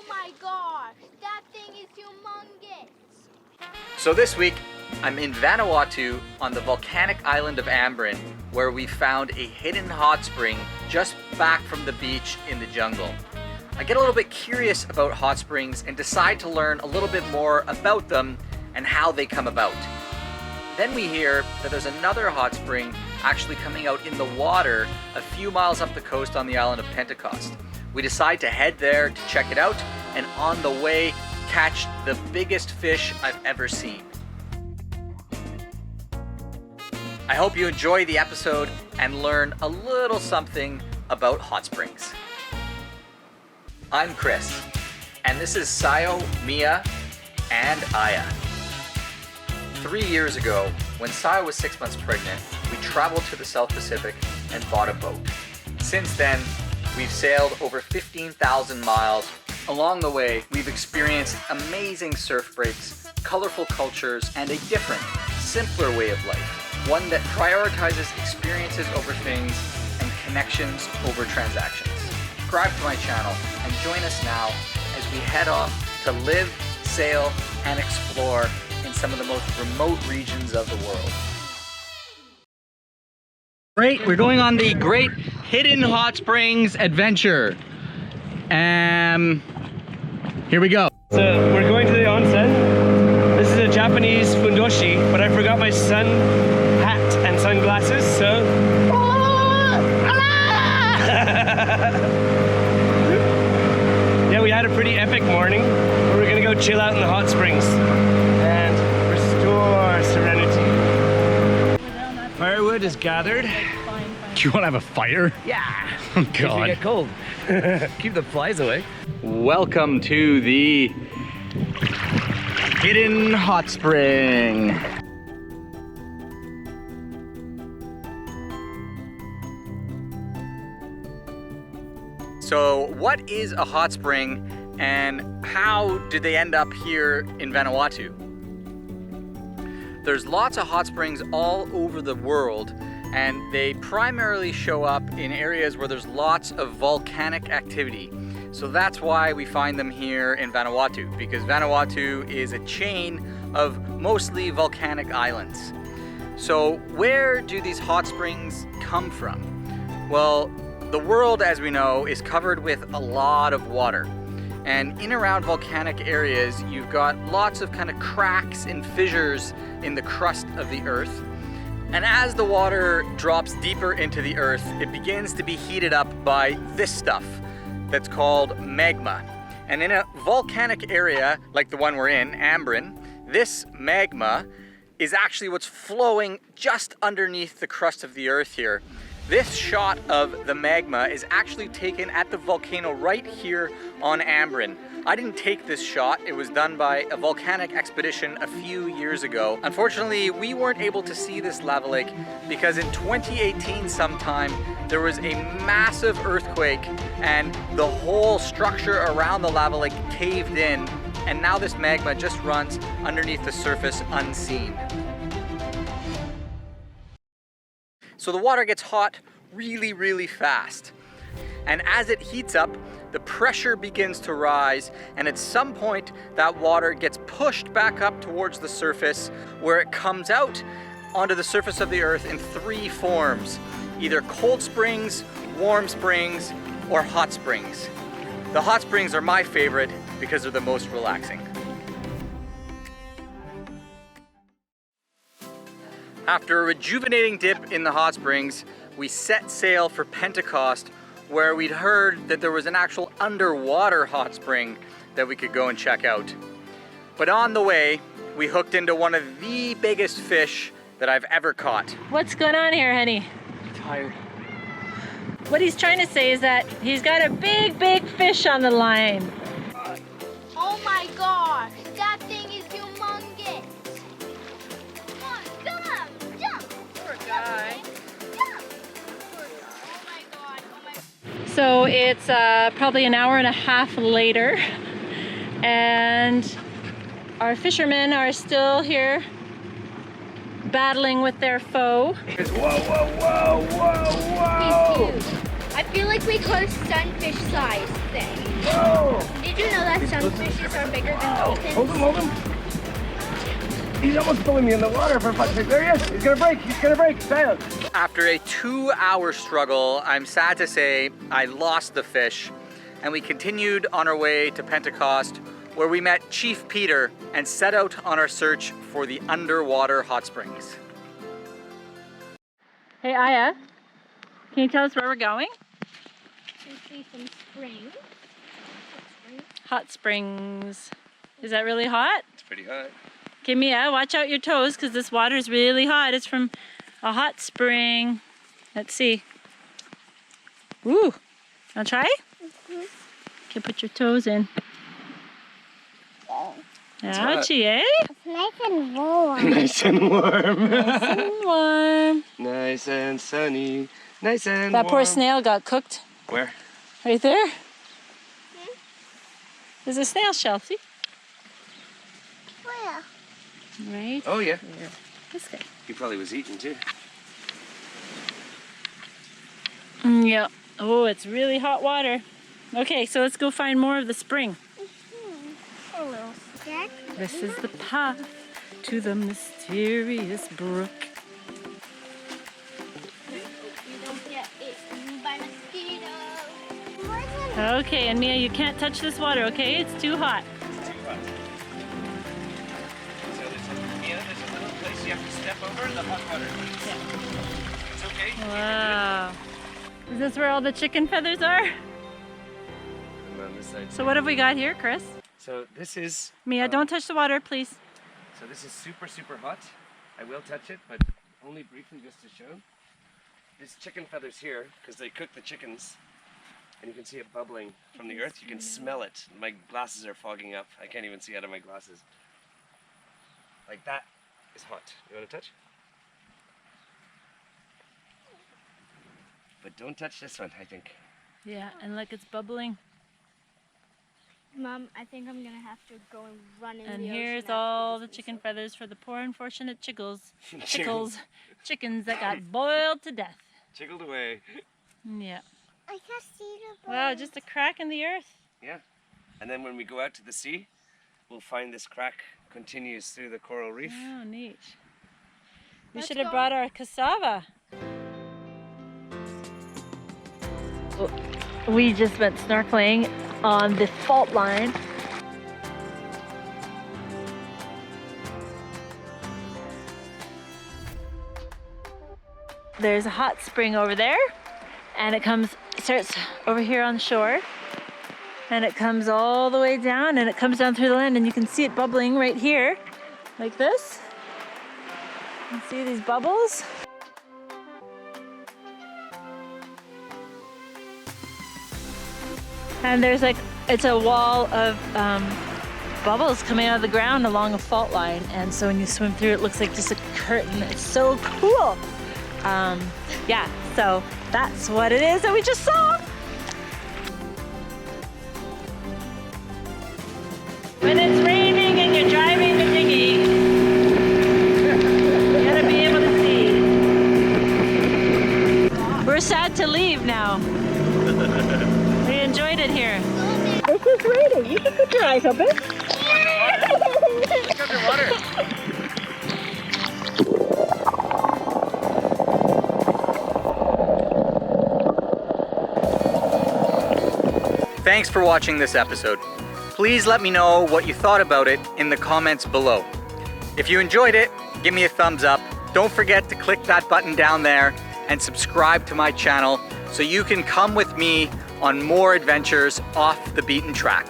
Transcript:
my gosh, that thing is humongous. So this week, I'm in Vanuatu on the volcanic island of Ambrin, where we found a hidden hot spring just back from the beach in the jungle. I get a little bit curious about hot springs and decide to learn a little bit more about them and how they come about. Then we hear that there's another hot spring actually coming out in the water a few miles up the coast on the island of Pentecost. We decide to head there to check it out, and on the way, catch the biggest fish I've ever seen. I hope you enjoy the episode and learn a little something about hot springs. I'm Chris, and this is Sayo, Mia, and Aya. 3 years ago, when Sayo was 6 months pregnant, we traveled to the South Pacific and bought a boat. Since then, we've sailed over 15,000 miles. Along the way, we've experienced amazing surf breaks, colorful cultures, and a different, simpler way of life. One that prioritizes experiences over things and connections over transactions. Subscribe to my channel and join us now as we head off to live, sail, and explore in some of the most remote regions of the world. Great, we're going on the Great Hidden Hot Springs Adventure. Here we go. So we're going to the onsen. This is a Japanese fundoshi, but I forgot my sun hat and sunglasses, so... Yeah, we had a pretty epic morning. We're gonna go chill out in the hot springs and restore serenity. Firewood is gathered. Do you want to have a fire? Yeah! Oh, God. We get cold. Keep the flies away. Welcome to the Hidden Hot Spring. So what is a hot spring and how did they end up here in Vanuatu? There's lots of hot springs all over the world, and they primarily show up in areas where there's lots of volcanic activity. So that's why we find them here in Vanuatu, because Vanuatu is a chain of mostly volcanic islands. So where do these hot springs come from? Well, the world, as we know, is covered with a lot of water. And in and around volcanic areas, you've got lots of kind of cracks and fissures in the crust of the earth. And as the water drops deeper into the earth, it begins to be heated up by this stuff that's called magma. And in a volcanic area like the one we're in, Ambrin, this magma is actually what's flowing just underneath the crust of the earth here. This shot of the magma is actually taken at the volcano right here on Ambrin. I didn't take this shot, it was done by a volcanic expedition a few years ago. Unfortunately, we weren't able to see this lava lake because in 2018 sometime, there was a massive earthquake and the whole structure around the lava lake caved in, and now this magma just runs underneath the surface unseen. So the water gets hot really, really fast. And as it heats up, the pressure begins to rise, and at some point that water gets pushed back up towards the surface, where it comes out onto the surface of the earth in three forms: either cold springs, warm springs, or hot springs. The hot springs are my favorite because they're the most relaxing. After a rejuvenating dip in the hot springs, we set sail for Pentecost, where we'd heard that there was an actual underwater hot spring that we could go and check out. But on the way, we hooked into one of the biggest fish that I've ever caught. What's going on here, honey? Tired. What he's trying to say is that he's got a big, big fish on the line. Oh my gosh, that thing is humongous. Come on, jump. Poor guy. Jump. Oh my god, oh my god. So it's probably an hour and a half later, and our fishermen are still here battling with their foe. Whoa, whoa, whoa, whoa, whoa! He's huge. I feel like we caught a sunfish-sized thing. Whoa! Did you know that's fishes are bigger than dolphins. Hold him, hold him. He's almost pulling me in the water for fuck's sake. There he is. He's gonna break. He's gonna break. Silence. After a 2-hour struggle, I'm sad to say I lost the fish, and we continued on our way to Pentecost, where we met Chief Peter and set out on our search for the underwater hot springs. Hey Aya, can you tell us where we're going? We see some springs. Hot springs. Is that really hot? It's pretty hot. Okay, Mia, watch out your toes because this water is really hot. It's from a hot spring. Let's see. Ooh, wanna try? Okay, put your toes in. Ouchie, eh? It's nice and warm. Nice and warm. Nice and warm. Nice and sunny. Nice and That warm. poor snail got cooked. Where? Right there. There's a snail shell, see? Where? Right Oh yeah. there. This guy. He probably was eating too. Yeah. Oh, it's really hot water. Okay, so let's go find more of the spring. A little stick. This is the path to the mysterious brook. You don't get eaten by mosquitoes. Okay, and Mia, you can't touch this water, okay? It's too hot. So there's a little place you have to step over the hot water. It's okay. Wow. Is this where all the chicken feathers are? I'm on this side. So what have we got here, Chris? So this is Mia, don't touch the water, please. So this is super, super hot. I will touch it, but only briefly just to show. There's chicken feathers here because they cook the chickens, and you can see it bubbling from the earth. You can smell it. My glasses are fogging up. I can't even see out of my glasses. Like that is hot. You want to touch? But don't touch this one, I think. Yeah, and look, it's bubbling. Mom, I think I'm gonna have to go and run in And the ocean here's after all the this chicken episode. feathers for the poor unfortunate chickens that got boiled to death. Chickled away. Yeah. I can see the Wow, just a crack in the earth. Yeah. And then when we go out to the sea, we'll find this crack continues through the coral reef. Oh, neat. We Let's should have go. brought our cassava. We just went snorkeling on the fault line. There's a hot spring over there, and it starts over here on the shore, and it comes all the way down, and it comes down through the land, and you can see it bubbling right here, like this. You can see these bubbles. And there's it's a wall of bubbles coming out of the ground along a fault line. And so when you swim through, it looks like just a curtain. It's so cool. Yeah, so that's what it is that we just saw. When it's raining and you're driving the dinghy, you gotta be able to see. We're sad to leave now. We enjoyed it here. This is raining. You can put your eyes open. Pick up your water. Thanks for watching this episode. Please let me know what you thought about it in the comments below. If you enjoyed it, give me a thumbs up. Don't forget to click that button down there and subscribe to my channel so you can come with me on more adventures off the beaten track.